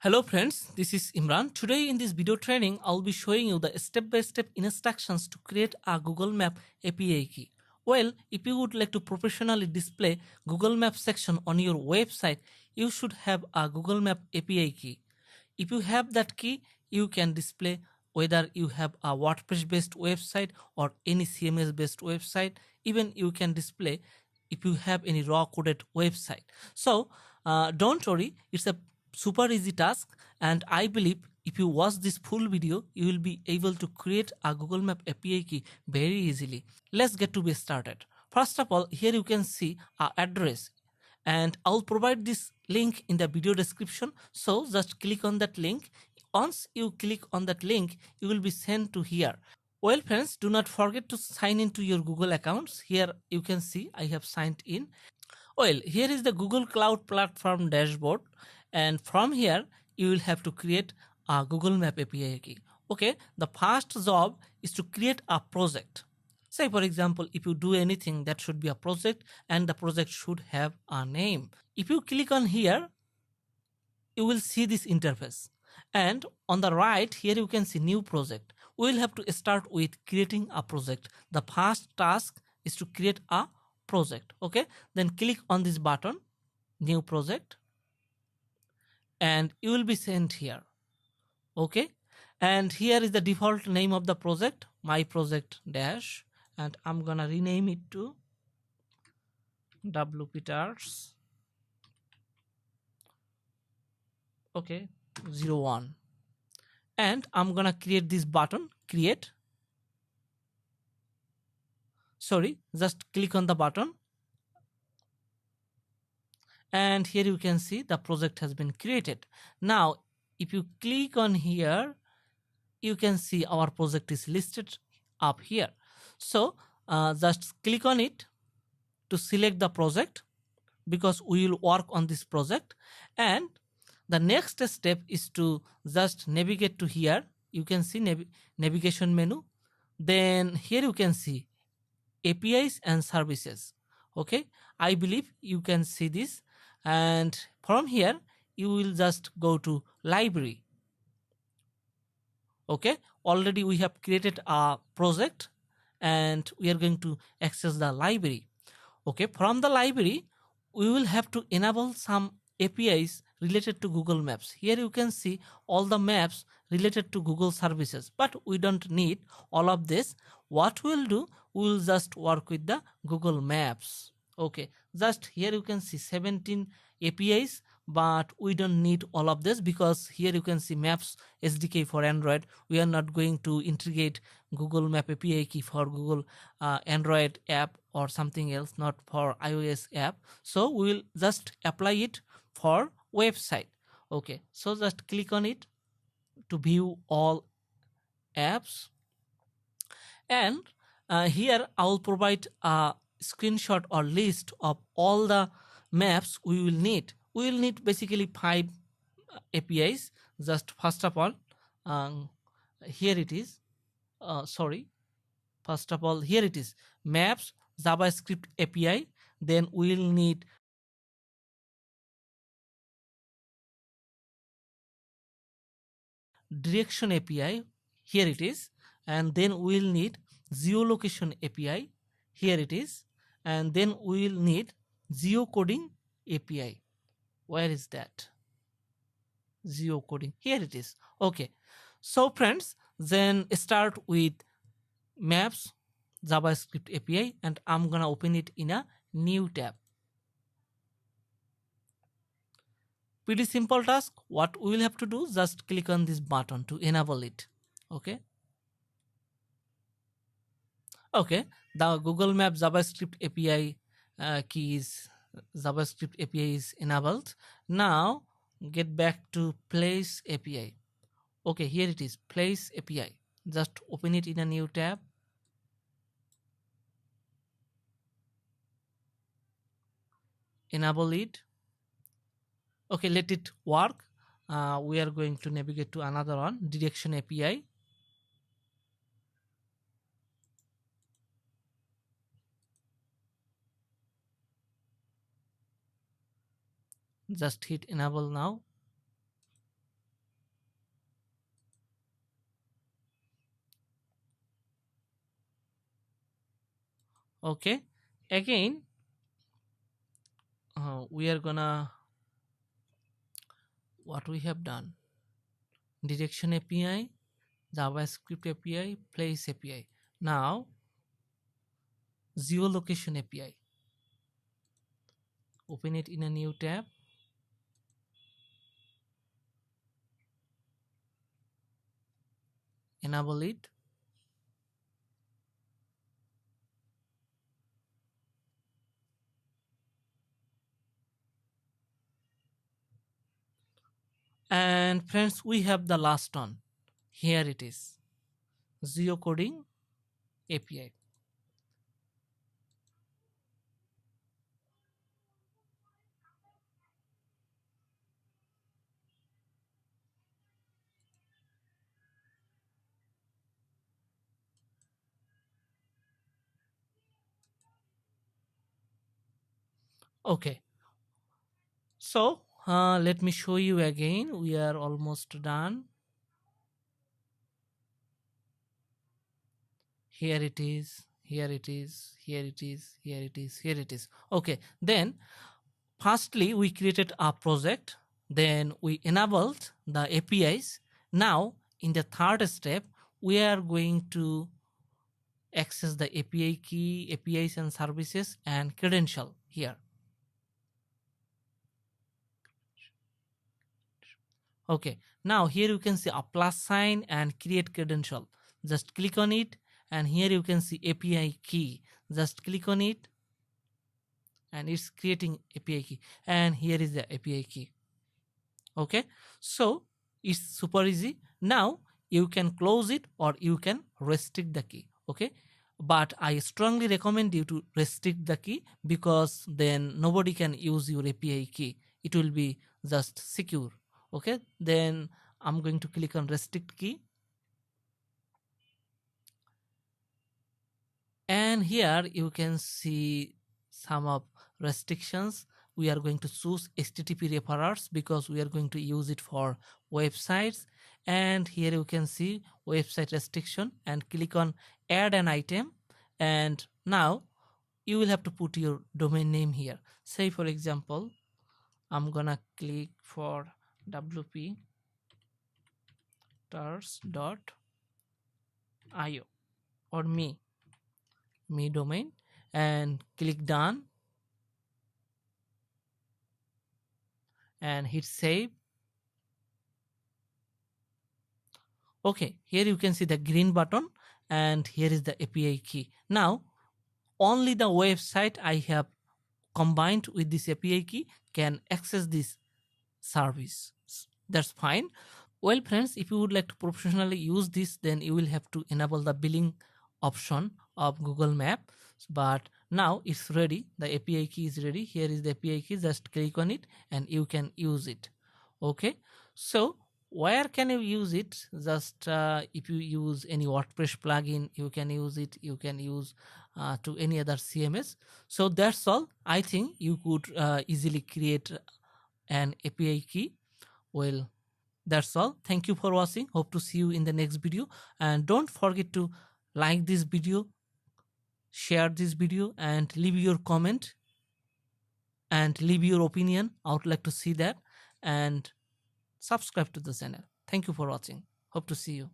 Hello friends, this is Imran. Today in this video training, I'll be showing you the step-by-step instructions to create a Google Map API key. Well, if you would like to professionally display Google Maps section on your website, you should have a Google Map API key. If you have that key, you can display whether you have a WordPress based website or any CMS based website. Even you can display if you have any raw coded website. So don't worry, it's a super easy task, and I believe if you watch this full video, you will be able to create a Google Map API key very easily. Let's get to be started. First of all, here you can see our address, and I'll provide this link in the video description. So just click on that link. Once you click on that link, you will be sent to here. Well friends, do not forget to sign into your Google accounts. Here you can see I have signed in. Well, here is the Google Cloud Platform dashboard, and from here you will have to create a Google Map API key. Okay, the first job is to create a project. Say for example, if you do anything, that should be a project, and the project should have a name. If you click on here, you will see this interface, and on the right here you can see new project. We will have to start with creating a project. The first task is to create a project. Okay, then click on this button, new project, and you will be sent here. Okay, and here is the default name of the project, my project dash, and I'm gonna rename it to W Peters. Okay, 01, and I'm gonna create this button, create. Sorry, just click on the button, and here you can see the project has been created. Now if you click on here, you can see our project is listed up here. So just click on it to select the project, because we will work on this project. And the next step is to just navigate to here. You can see navigation menu, then here you can see APIs and services. Okay, I believe you can see this, and from here you will just go to library. Okay, already we have created a project and we are going to access the library. Okay, from the library we will have to enable some APIs related to Google Maps. Here you can see all the maps related to Google services, but we don't need all of this. What we'll do, we'll just work with the Google Maps. Okay, just here you can see 17 APIs, but we don't need all of this, because here you can see Maps SDK for Android. We are not going to integrate Google Map API key for Google Android app or something else, not for iOS app. So we will just apply it for website. Okay, so just click on it to view all apps, and here I will provide a screenshot or list of all the maps we will need. We will need basically 5 APIs. Just first of all, here it is. Sorry, first of all, here it is, Maps JavaScript API. Then we will need Direction API. Here it is, and then we will need Geolocation API. Here it is, and then we will need Geocoding API. Where is that? Geocoding. Here it is. Okay, so friends, then start with Maps JavaScript API, and I'm gonna open it in a new tab. Pretty simple task. What we will have to do, just click on this button to enable it. Okay, okay, the Google Map JavaScript API keys, JavaScript API is enabled. Now get back to Place API. Okay, here it is, Place API. Just open it in a new tab. Enable it. Okay, let it work. We are going to navigate to another one, Direction API. Just hit enable now. Okay, again we are gonna what we have done: direction API, JavaScript API, place API. Now geolocation API. Open it in a new tab. Enable it. And friends, we have the last one. Here it is. Geocoding API. Okay. So let me show you again. We are almost done. Here it is. Here it is. Here it is. Here it is. Here it is. Okay. Then firstly, we created a project. Then we enabled the APIs. Now in the third step, we are going to access the API key, APIs and services, and credential here. Okay, now here you can see a plus sign and create credential. Just click on it, and here you can see API key. Just click on it, and it's creating API key. And here is the API key. Okay, so it's super easy. Now you can close it or you can restrict the key. Okay, but I strongly recommend you to restrict the key, because then nobody can use your API key. It will be just secure. Okay, then I'm going to click on restrict key, and here you can see some of restrictions. We are going to choose HTTP referrers because we are going to use it for websites. And here you can see website restriction, and click on add an item. And now you will have to put your domain name here. Say for example, I'm gonna click for wp-tars.io or me domain, and click done and hit save. Okay, here you can see the green button, and here is the API key. Now only the website I have combined with this API key can access this service. That's fine. Well friends, if you would like to professionally use this, then you will have to enable the billing option of Google Map. But now it's ready. The API key is ready. Here is the API key. Just click on it and you can use it. Okay. So where can you use it? Just if you use any WordPress plugin, you can use it. You can use to any other CMS. So that's all. I think you could easily create an API key. Well, that's all. Thank you for watching. Hope to see you in the next video, and don't forget to like this video, share this video, and leave your comment and leave your opinion. I would like to see that, and subscribe to the channel. Thank you for watching. Hope to see you.